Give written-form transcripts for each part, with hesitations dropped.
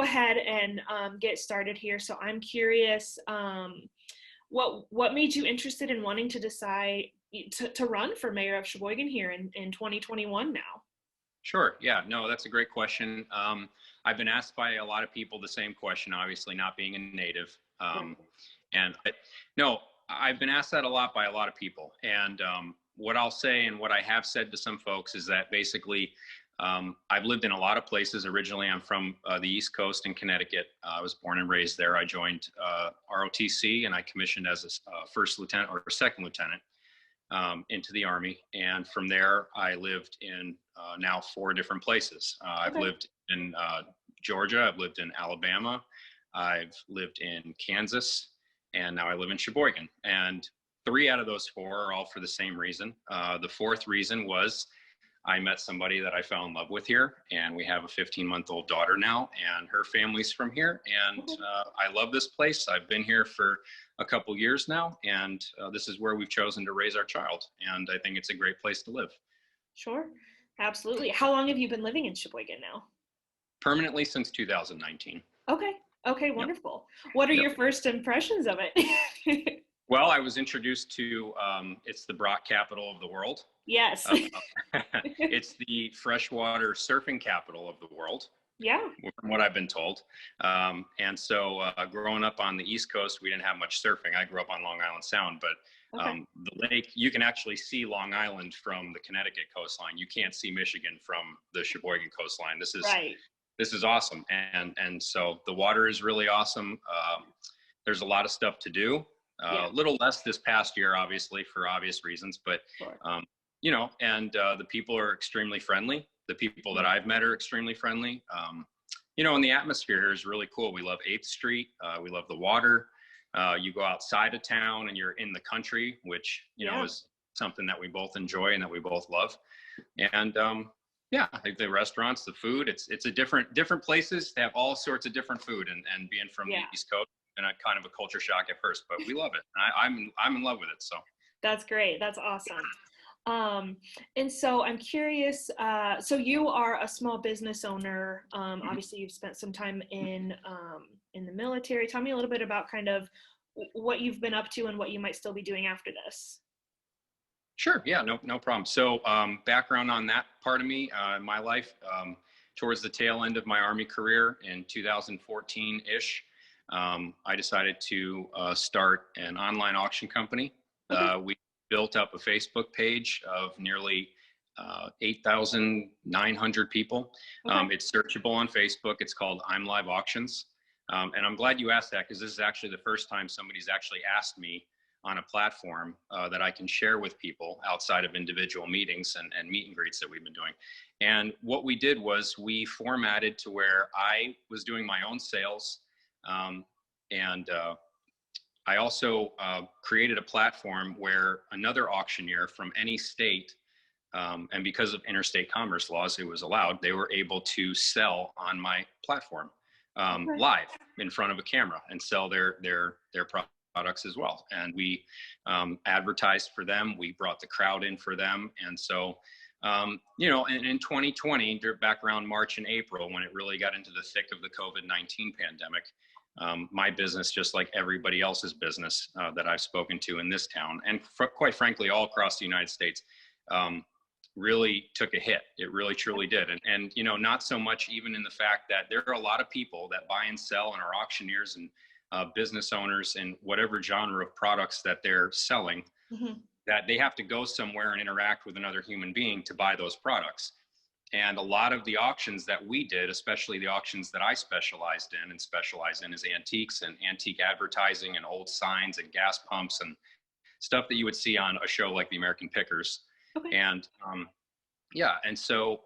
ahead and get started here. So I'm curious, what made you interested in wanting to decide to run for mayor of Sheboygan here in 2021 now? Sure. Yeah, no, that's a great question. I've been asked by a lot of people the same question, obviously not being a native. And no, I've been asked that a lot by a lot of people. And what I'll say and what I have said to some folks is that basically I've lived in a lot of places. Originally, I'm from the East Coast in Connecticut. I was born and raised there. I joined ROTC and I commissioned as a first lieutenant or second lieutenant into the Army. And from there, I lived in now 4 different places. I've lived in Georgia, I've lived in Alabama, I've lived in Kansas, and now I live in Sheboygan. And 3 out of those 4 are all for the same reason. The 4th reason was I met somebody that I fell in love with here, and we have a 15-month-old daughter now, and her family's from here. And I love this place. I've been here for a couple years now, and this is where we've chosen to raise our child. And I think it's a great place to live. Sure, absolutely. How long have you been living in Sheboygan now? Permanently since 2019. Okay, wonderful. Yep. What are your first impressions of it? Well, I was introduced to, it's the Brock capital of the world. Yes. It's the freshwater surfing capital of the world. Yeah. From what I've been told. And so growing up on the East Coast, we didn't have much surfing. I grew up on Long Island Sound, but the lake, you can actually see Long Island from the Connecticut coastline. You can't see Michigan from the Sheboygan coastline. This is awesome. And so the water is really awesome. There's a lot of stuff to do. A little less this past year, obviously, for obvious reasons, but, you know, and the people are extremely friendly. The people that I've met are extremely friendly. You know, and the atmosphere here is really cool. We love 8th Street. We love the water. You go outside of town and you're in the country, which, you know, is something that we both enjoy and that we both love. And yeah, I think the restaurants, the food, it's a different places. They have all sorts of different food, and being from the East Coast, and a kind of a culture shock at first, but we love it. And I'm in love with it. So that's great. That's awesome. And so I'm curious, so you are a small business owner. Obviously you've spent some time in the military. Tell me a little bit about kind of what you've been up to and what you might still be doing after this. Sure. Yeah, no problem. So background on that part of me, my life, towards the tail end of my Army career in 2014-ish, I decided to start an online auction company. We built up a Facebook page of nearly 8,900 people. It's searchable on Facebook. It's called I'm Live Auctions. And I'm glad you asked that, because this is actually the first time somebody's actually asked me on a platform that I can share with people outside of individual meetings and meet and greets that we've been doing. And what we did was we formatted to where I was doing my own sales. And I also created a platform where another auctioneer from any state, and because of interstate commerce laws, it was allowed, they were able to sell on my platform live in front of a camera and sell their products as well. And we advertised for them. We brought the crowd in for them. And so, you know, in 2020, back around March and April, when it really got into the thick of the COVID-19 pandemic, my business, just like everybody else's business that I've spoken to in this town, and quite frankly, all across the United States, really took a hit. It really, truly did. And, you know, not so much even in the fact that there are a lot of people that buy and sell and are auctioneers and business owners in whatever genre of products that they're selling, that they have to go somewhere and interact with another human being to buy those products. And a lot of the auctions that we did, especially the auctions that I specialize in is antiques and antique advertising and old signs and gas pumps and stuff that you would see on a show like the American Pickers. And yeah, and so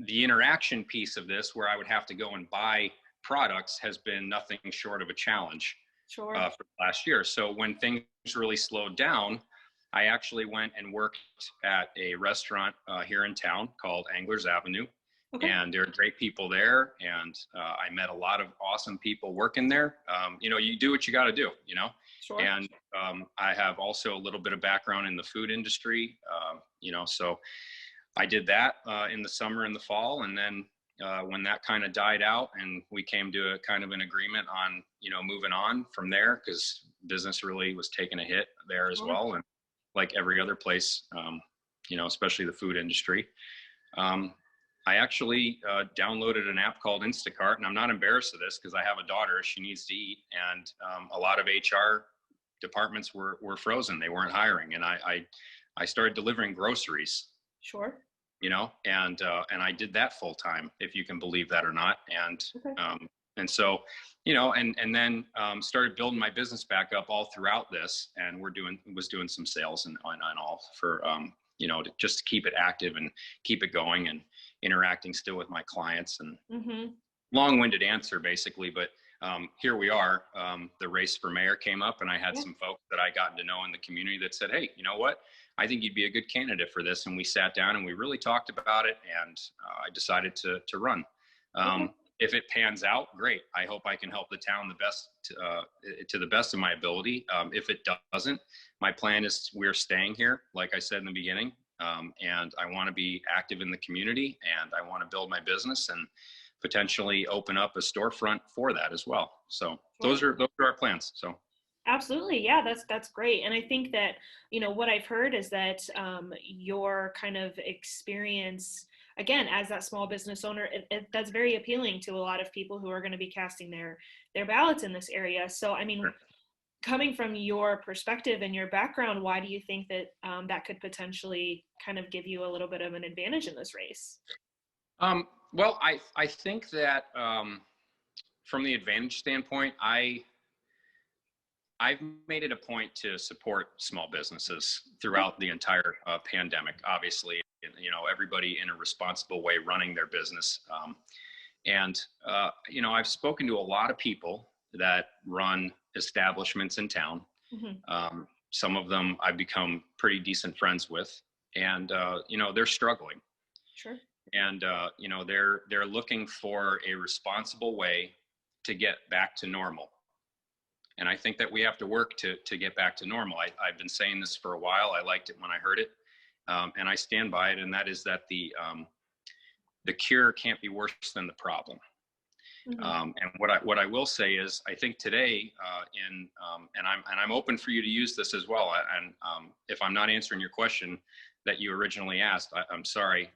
the interaction piece of this, where I would have to go and buy products, has been nothing short of a challenge for last year. So when things really slowed down, I actually went and worked at a restaurant here in town called Anglers Avenue. And there are great people there. And I met a lot of awesome people working there. You know, you do what you got to do, you know. And I have also a little bit of background in the food industry, you know, so I did that in the summer and the fall. And then when that kind of died out and we came to a kind of an agreement on, moving on from there, because business really was taking a hit there as well. And like every other place, especially the food industry. I actually downloaded an app called Instacart, and I'm not embarrassed of this because I have a daughter, she needs to eat. And a lot of HR departments were frozen. They weren't hiring. And I started delivering groceries. Sure. And I did that full time, if you can believe that or not. And, and so, and then started building my business back up all throughout this, and was doing some sales and all for, just to keep it active and keep it going and interacting still with my clients. And long-winded answer basically, but here we are. The race for mayor came up, and I had some folks that I gotten to know in the community that said, hey, you know what? I think you'd be a good candidate for this. And we sat down and we really talked about it, and I decided to run. If it pans out, great. I hope I can help the town to the best of my ability. If it doesn't, my plan is we're staying here, like I said in the beginning, and I want to be active in the community, and I want to build my business and potentially open up a storefront for that as well. So those are our plans. So. Absolutely. Yeah, that's great. And I think that, what I've heard is that your kind of experience, again, as that small business owner, that's very appealing to a lot of people who are going to be casting their ballots in this area. So, I mean, coming from your perspective and your background, why do you think that that could potentially kind of give you a little bit of an advantage in this race? Well, I think that from the advantage standpoint, I've made it a point to support small businesses throughout the entire pandemic, obviously, everybody in a responsible way running their business. I've spoken to a lot of people that run establishments in town. Some of them I've become pretty decent friends with, and, they're struggling. Sure. And, they're looking for a responsible way to get back to normal. And I think that we have to work to get back to normal. I've been saying this for a while. I liked it when I heard it, and I stand by it. And that is that the cure can't be worse than the problem. And what I will say is, I think today, and I'm open for you to use this as well. And if I'm not answering your question that you originally asked, I'm sorry.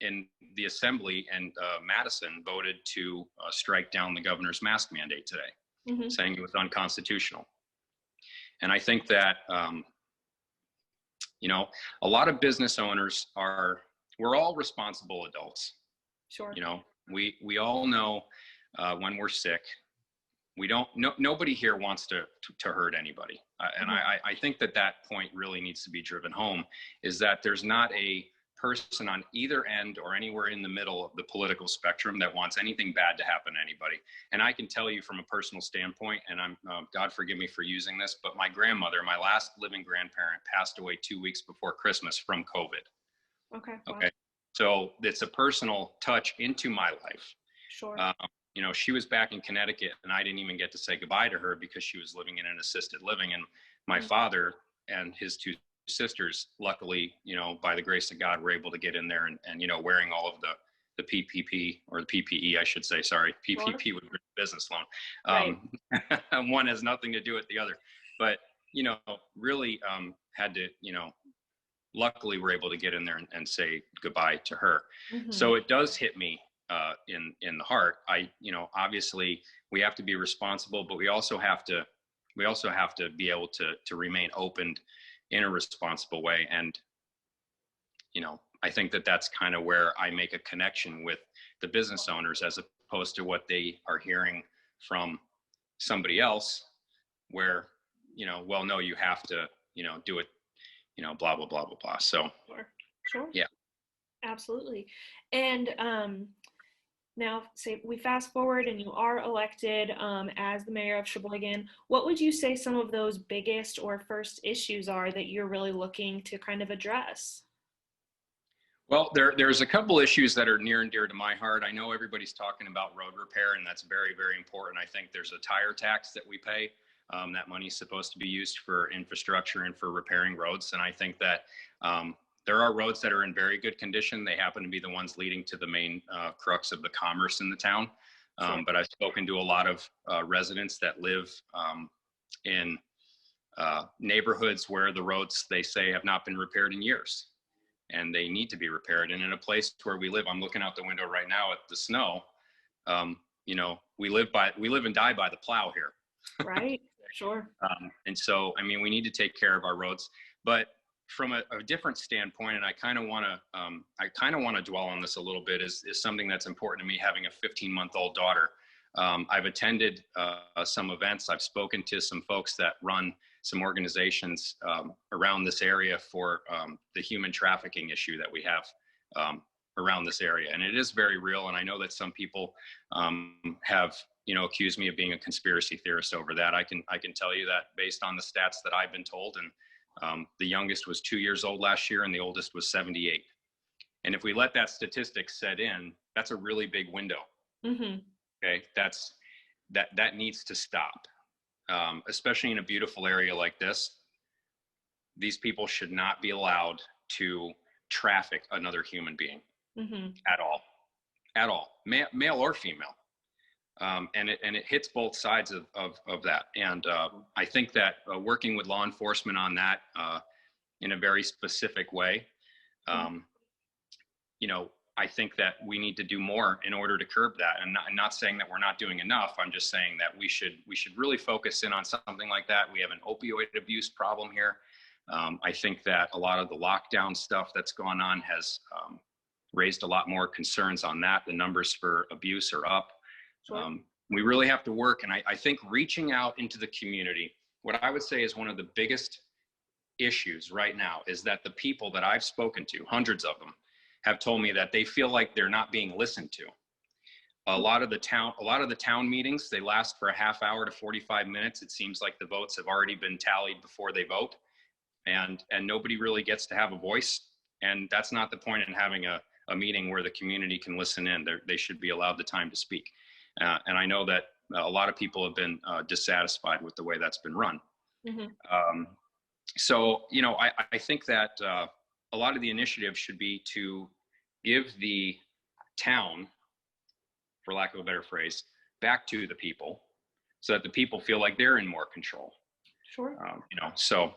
In the assembly and Madison voted to strike down the governor's mask mandate today. Saying it was unconstitutional. And I think that, a lot of business owners we're all responsible adults. Sure. We all know when we're sick. Nobody here wants to hurt anybody. And I think that point really needs to be driven home, is that there's not a person on either end or anywhere in the middle of the political spectrum that wants anything bad to happen to anybody. And I can tell you from a personal standpoint, and I'm God forgive me for using this, but my grandmother, my last living grandparent, passed away 2 weeks before Christmas from COVID. Okay. Wow. Okay. So it's a personal touch into my life. Sure. She was back in Connecticut, and I didn't even get to say goodbye to her because she was living in an assisted living. And my father and his two sisters, luckily, by the grace of God, were able to get in there and wearing all of the PPP, or the PPE, I should say, sorry, PPP would be business loan. One has nothing to do with the other, but, really had to, luckily we're able to get in there and say goodbye to her. So it does hit me in the heart. Obviously we have to be responsible, but we also have to be able to remain open in a responsible way. And, I think that that's kind of where I make a connection with the business owners, as opposed to what they are hearing from somebody else where, well, no, you have to, do it, blah, blah, blah, blah, blah. So, Sure. Yeah, Absolutely. And, now, say we fast forward and you are elected as the mayor of Sheboygan. What would you say some of those biggest or first issues are that you're really looking to kind of address? Well, there's a couple issues that are near and dear to my heart. I know everybody's talking about road repair, and that's very, very important. I think there's a tire tax that we pay. That money is supposed to be used for infrastructure and for repairing roads. And I think that There are roads that are in very good condition. They happen to be the ones leading to the main crux of the commerce in the town. Sure. But I've spoken to a lot of residents that live in neighborhoods where the roads, they say, have not been repaired in years, and they need to be repaired. And in a place where we live, I'm looking out the window right now at the snow. You know, we live and die by the plow here. Right. Sure. And so, I mean, we need to take care of our roads, but from a different standpoint, and I kind of want to dwell on this a little bit, is something that's important to me, having a 15-month-old daughter. I've attended some events. I've spoken to some folks that run some organizations around this area for the human trafficking issue that we have around this area. And it is very real. And I know that some people have, you know, accused me of being a conspiracy theorist over that. I can tell you that based on the stats that I've been told, and the youngest was 2 years old last year and the oldest was 78. And if we let that statistic set in, that's a really big window. Mm-hmm. Okay, that needs to stop, especially in a beautiful area like this. These people should not be allowed to traffic another human being at all, male or female. And it hits both sides of that. And I think that working with law enforcement on that in a very specific way, you know, I think that we need to do more in order to curb that. And I'm not saying that we're not doing enough. I'm just saying that we should really focus in on something like that. We have an opioid abuse problem here. I think that a lot of the lockdown stuff that's gone on has raised a lot more concerns on that. The numbers for abuse are up. Sure. We really have to work. And I think reaching out into the community, what I would say is one of the biggest issues right now is that the people that I've spoken to, hundreds of them, have told me that they feel like they're not being listened to. A lot of the town meetings, they last for a half hour to 45 minutes. It seems like the votes have already been tallied before they vote, and nobody really gets to have a voice. And that's not the point in having a meeting where the community can listen in. They should be allowed the time to speak. And I know that a lot of people have been dissatisfied with the way that's been run. So, you know, I think that a lot of the initiative should be to give the town, for lack of a better phrase, back to the people, so that the people feel like they're in more control. Sure. You know, so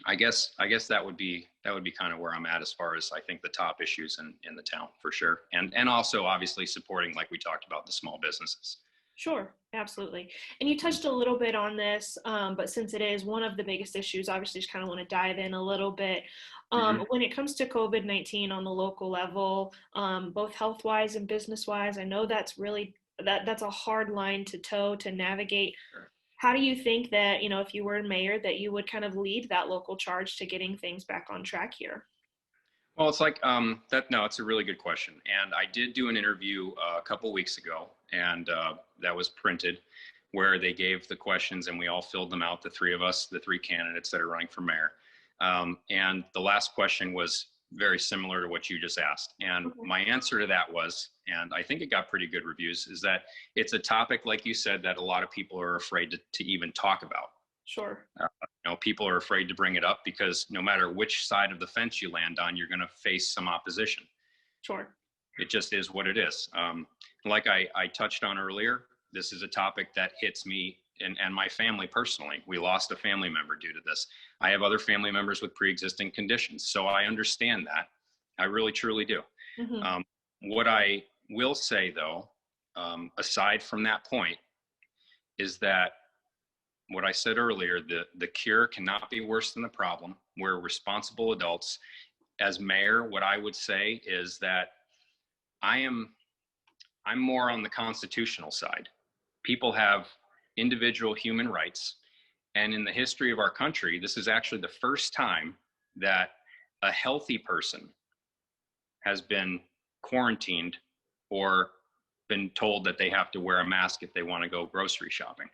I guess that would be kind of where I'm at as far as I think the top issues in the town, for sure. And also obviously supporting, like we talked about, the small businesses. Sure, absolutely. And you touched a little bit on this, but since it is one of the biggest issues, obviously just kind of want to dive in a little bit. When it comes to COVID-19 on the local level, both health-wise and business-wise, I know that's really, that's a hard line to toe to navigate. Sure. How do you think that, you know, if you were mayor, that you would kind of lead that local charge to getting things back on track here? Well, it's like it's a really good question. And I did do an interview a couple weeks ago, and that was printed, where they gave the questions and we all filled them out, the three of us, the three candidates that are running for mayor. And the last question was very similar to what you just asked. And my answer to that was, and I think it got pretty good reviews, is that it's a topic, like you said, that a lot of people are afraid to even talk about. Sure. You know, people are afraid to bring it up because no matter which side of the fence you land on, you're going to face some opposition. Sure. It just is what it is. Like I touched on earlier, this is a topic that hits me and my family personally. We lost a family member due to this. I have other family members with pre-existing conditions, so I understand that. I really, truly do. What I will say, though, aside from that point, is that what I said earlier, the cure cannot be worse than the problem. We're responsible adults. As mayor, what I would say is that I'm more on the constitutional side. People have individual human rights. And in the history of our country, this is actually the first time that a healthy person has been quarantined or been told that they have to wear a mask if they want to go grocery shopping.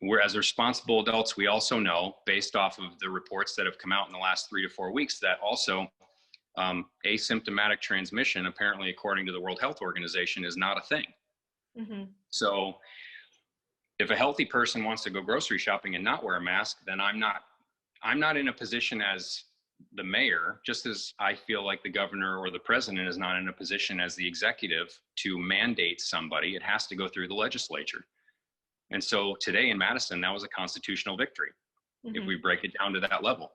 Whereas responsible adults, we also know, based off of the reports that have come out in the last 3 to 4 weeks, that also asymptomatic transmission, apparently according to the World Health Organization, is not a thing. So if a healthy person wants to go grocery shopping and not wear a mask, then I'm not in a position as the mayor, just as I feel like the governor or the president is not in a position as the executive to mandate somebody, it has to go through the legislature. And so today in Madison, that was a constitutional victory, if we break it down to that level.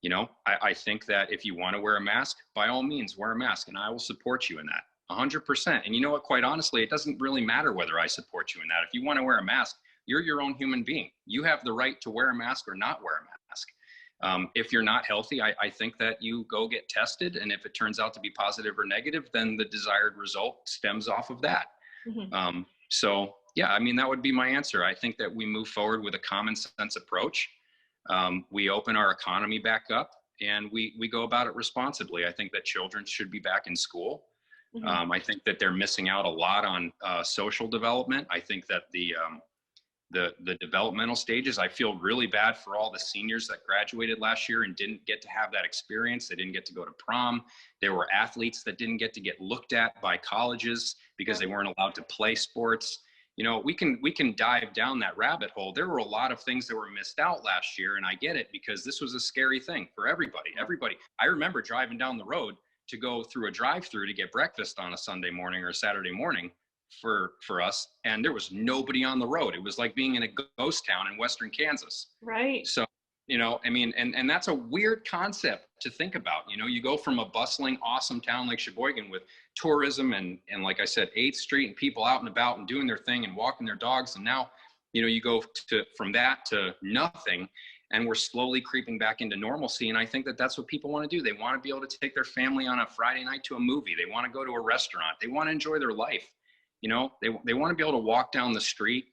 You know, I think that if you want to wear a mask, by all means, wear a mask, and I will support you in that 100%. And you know what, quite honestly, it doesn't really matter whether I support you in that. If you want to wear a mask, you're your own human being. You have the right to wear a mask or not wear a mask. If you're not healthy, I think that you go get tested. And if it turns out to be positive or negative, then the desired result stems off of that. So yeah, I mean, that would be my answer. I think that we move forward with a common sense approach. We open our economy back up, and we go about it responsibly. I think that children should be back in school. I think that they're missing out a lot on social development. I think that the developmental stages, I feel really bad for all the seniors that graduated last year and didn't get to have that experience. They didn't get to go to prom. There were athletes that didn't get to get looked at by colleges because they weren't allowed to play sports. You know, we can dive down that rabbit hole. There were a lot of things that were missed out last year, and I get it, because this was a scary thing for everybody. I remember driving down the road to go through a drive-through to get breakfast on a Sunday morning or a Saturday morning for us, and there was nobody on the road. It was like being in a ghost town in Western Kansas. Right. So, you know, I mean, and that's a weird concept to think about. You know, you go from a bustling, awesome town like Sheboygan with tourism and like I said, 8th Street and people out and about and doing their thing and walking their dogs. And now, you know, you go from that to nothing, and we're slowly creeping back into normalcy. And I think that that's what people want to do. They want to be able to take their family on a Friday night to a movie. They want to go to a restaurant. They want to enjoy their life. You know, they want to be able to walk down the street,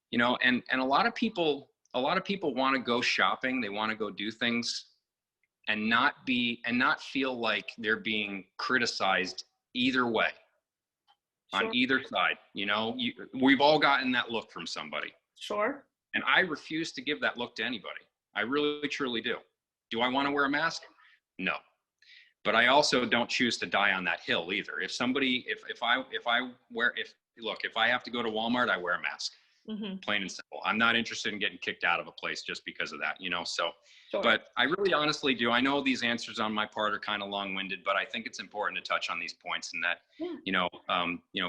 you know, and a lot of people want to go shopping. They want to go do things and not feel like they're being criticized either way. Sure. On either side. You know, we've all gotten that look from somebody. Sure. And I refuse to give that look to anybody. I really, truly do. Do I want to wear a mask? No. But I also don't choose to die on that hill either. If I have to go to Walmart, I wear a mask. Plain and simple. I'm not interested in getting kicked out of a place just because of that, you know? So, sure. But I really honestly do. I know these answers on my part are kind of long-winded, but I think it's important to touch on these points, and that, you know,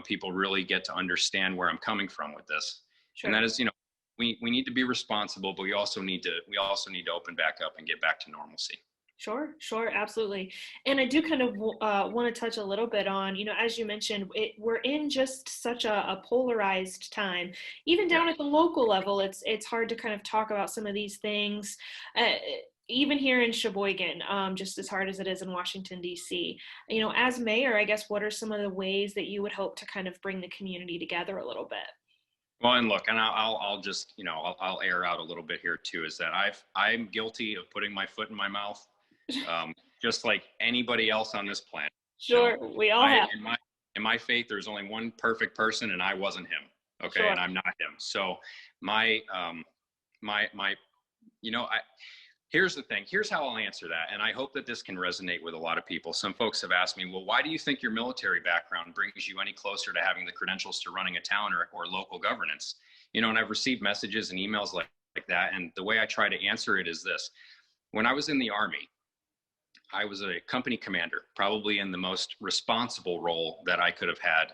people really get to understand where I'm coming from with this. Sure. And that is, you know, we need to be responsible, but we also need to open back up and get back to normalcy. Sure, absolutely. And I do kind of want to touch a little bit on, you know, as you mentioned, we're in just such a polarized time. Even down at the local level, it's hard to kind of talk about some of these things. Even here in Sheboygan, just as hard as it is in Washington, D.C. You know, as mayor, I guess, what are some of the ways that you would hope to kind of bring the community together a little bit? Well, and look, and I'll just, you know, I'll air out a little bit here too, is that I'm guilty of putting my foot in my mouth. Just like anybody else on this planet. Sure, so we all have. In my faith, there's only one perfect person, and I wasn't him. Okay, sure. And I'm not him. So here's the thing. Here's how I'll answer that, and I hope that this can resonate with a lot of people. Some folks have asked me, well, why do you think your military background brings you any closer to having the credentials to running a town or local governance? You know, and I've received messages and emails like that, and the way I try to answer it is this. When I was in the Army, I was a company commander, probably in the most responsible role that I could have had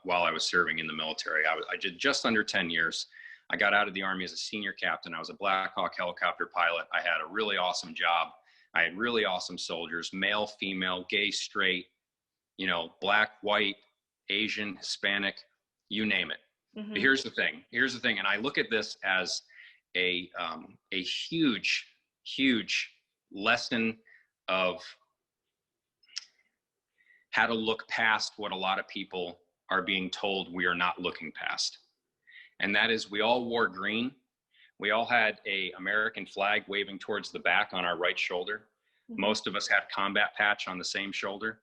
while I was serving in the military. I did just under 10 years. I got out of the Army as a senior captain. I was a Black Hawk helicopter pilot. I had a really awesome job. I had really awesome soldiers, male, female, gay, straight, you know, black, white, Asian, Hispanic, you name it. But here's the thing, and I look at this as a huge lesson of how to look past what a lot of people are being told we are not looking past. And that is, we all wore green. We all had a American flag waving towards the back on our right shoulder. Most of us had a combat patch on the same shoulder.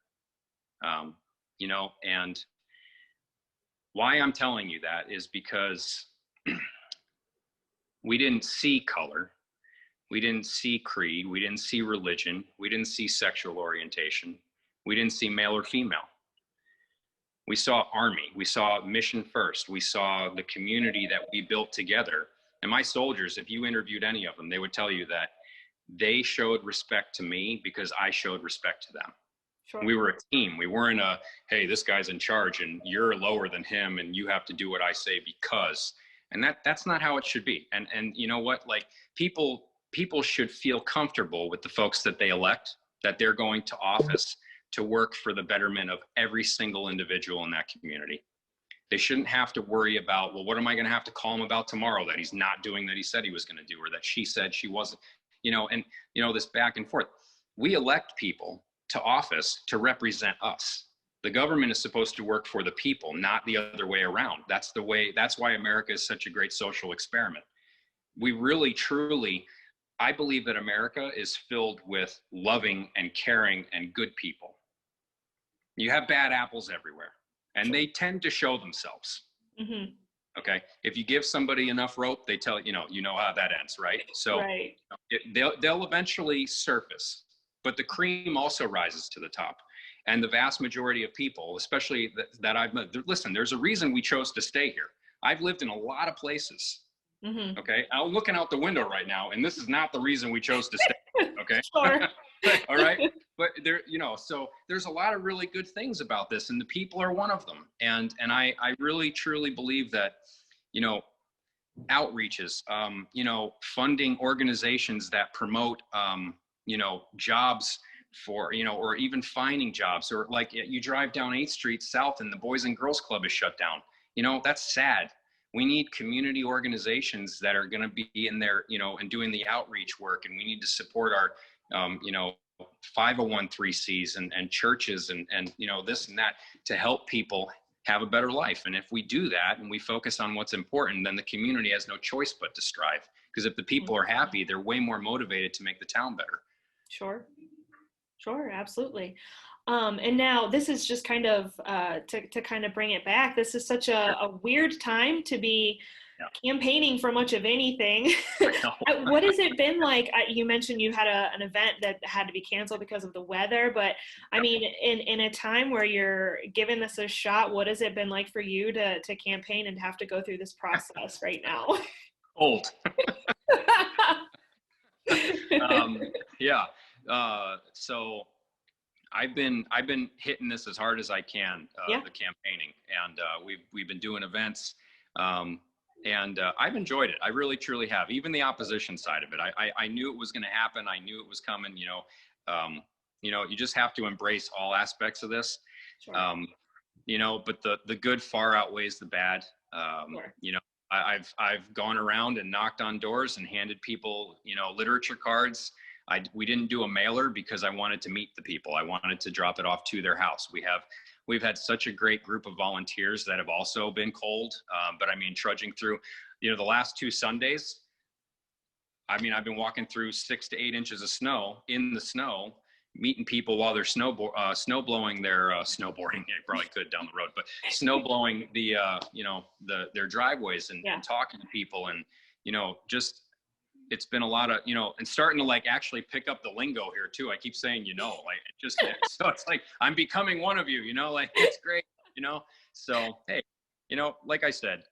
You know, and why I'm telling you that is because we didn't see color. We didn't see creed. We didn't see religion. We didn't see sexual orientation. We didn't see male or female. We saw Army. We saw mission first. We saw the community that we built together. And my soldiers, if you interviewed any of them, they would tell you that they showed respect to me because I showed respect to them. Sure. We were a team. We weren't a, hey, this guy's in charge and you're lower than him and you have to do what I say because, and that's not how it should be. And you know what, like people should feel comfortable with the folks that they elect, that they're going to office to work for the betterment of every single individual in that community. They shouldn't have to worry about, well, what am I going to have to call him about tomorrow that he's not doing that he said he was going to do, or that she said she wasn't, and this back and forth. We elect people to office to represent us. The government is supposed to work for the people, not the other way around. That's why America is such a great social experiment. We really, truly, I believe that America is filled with loving and caring and good people. You have bad apples everywhere, and they tend to show themselves. Mm-hmm. Okay. If you give somebody enough rope, they tell, how that ends, right? So right. They'll eventually surface, but the cream also rises to the top. And the vast majority of people, especially that I've met, listen, there's a reason we chose to stay here. I've lived in a lot of places. Mm-hmm. Okay. I'm looking out the window right now, and this is not the reason we chose to stay. Okay. Sure. All right. But there, so there's a lot of really good things about this, and the people are one of them. And I really, truly believe that, outreaches, funding organizations that promote, jobs for, or even finding jobs, or like you drive down 8th Street South and the Boys and Girls Club is shut down. That's sad. We need community organizations that are going to be in there, and doing the outreach work. And we need to support our, 501(c)(3)s and churches and this and that to help people have a better life. And if we do that and we focus on what's important, then the community has no choice but to strive. Because if the people are happy, they're way more motivated to make the town better. Sure, absolutely. And now this is just kind of to kind of bring it back. This is such a weird time to be campaigning for much of anything. What has it been like? You mentioned you had an event that had to be canceled because of the weather, but I mean, in a time where you're giving this a shot, what has it been like for you to campaign and have to go through this process right now? Cold. So I've been hitting this as hard as I can, the campaigning, and we've been doing events, and I've enjoyed it. I really, truly have. Even the opposition side of it, I knew it was going to happen. I knew it was coming. You just have to embrace all aspects of this. Sure. But the good far outweighs the bad. Sure. I've gone around and knocked on doors and handed people, literature cards. We didn't do a mailer because I wanted to meet the people. I wanted to drop it off to their house. We've had such a great group of volunteers that have also been cold. But I mean, trudging through, the last 2 Sundays, I mean, I've been walking through 6 to 8 inches of snow in the snow, meeting people while they're snow blowing their snowboarding. They probably could down the road, but snow blowing their driveways and talking to people and, just, it's been a lot of, and starting to like actually pick up the lingo here too. I keep saying, so it's like, I'm becoming one of you, like it's great, so, hey, like I said,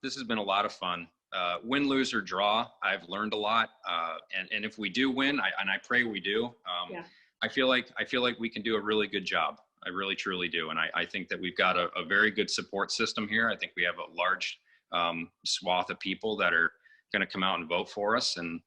this has been a lot of fun, win, lose or draw. I've learned a lot. And if we do win, and I pray we do, I feel like we can do a really good job. I really, truly do. And I think that we've got a very good support system here. I think we have a large, swath of people that are going to come out and vote for us, and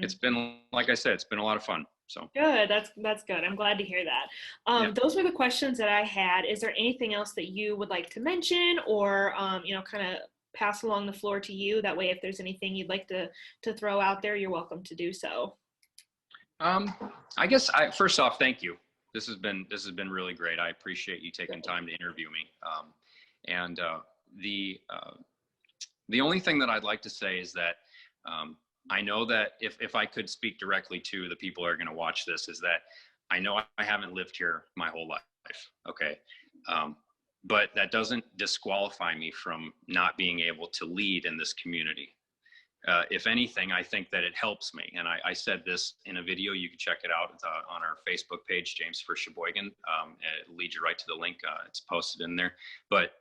it's been, like I said, it's been a lot of fun. So good. That's good. I'm glad to hear that. Those were the questions that I had. Is there anything else that you would like to mention, or kind of pass along the floor to you? That way, if there's anything you'd like to throw out there, you're welcome to do so. I guess first off, thank you. This has been really great. I appreciate you taking time to interview me. And the only thing that I'd like to say is that I know that if I could speak directly to the people who are going to watch this, is that I know I haven't lived here my whole life. Okay. But that doesn't disqualify me from not being able to lead in this community. If anything, I think that it helps me. And I said this in a video. You can check it out on our Facebook page, James for Sheboygan. It leads you right to the link. It's posted in there. But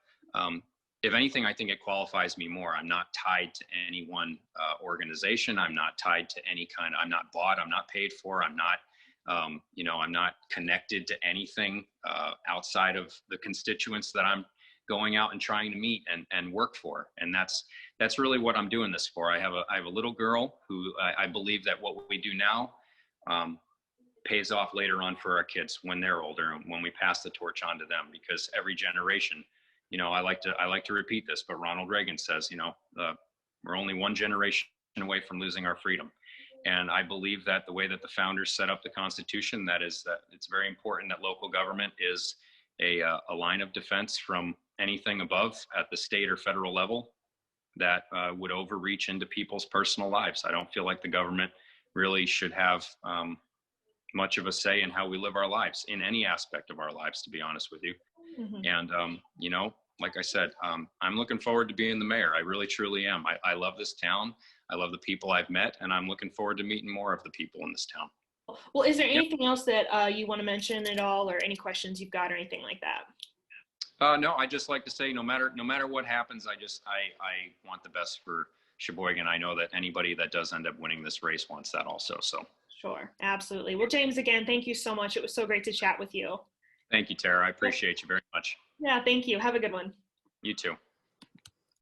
if anything, I think it qualifies me more. I'm not tied to any one organization. I'm not tied to any kind. I'm not bought. I'm not paid for. I'm not, I'm not connected to anything outside of the constituents that I'm going out and trying to meet and work for. And that's really what I'm doing this for. I have a little girl who I believe that what we do now pays off later on for our kids when they're older and when we pass the torch on to them, because every generation, I like to repeat this, but Ronald Reagan says, we're only one generation away from losing our freedom. And I believe that the way that the founders set up the Constitution, that it's very important that local government is a line of defense from anything above at the state or federal level that would overreach into people's personal lives. I don't feel like the government really should have much of a say in how we live our lives, in any aspect of our lives, to be honest with you. Mm-hmm. And, like I said, I'm looking forward to being the mayor. I really, truly am. I love this town. I love the people I've met, and I'm looking forward to meeting more of the people in this town. Well, is there anything else that you want to mention at all, or any questions you've got or anything like that? No, I just like to say, no matter what happens, I want the best for Sheboygan. I know that anybody that does end up winning this race wants that also. So. Sure, absolutely. Well, James, again, thank you so much. It was so great to chat with you. Thank you, Tara. I appreciate you very much. Yeah, thank you. Have a good one. You too.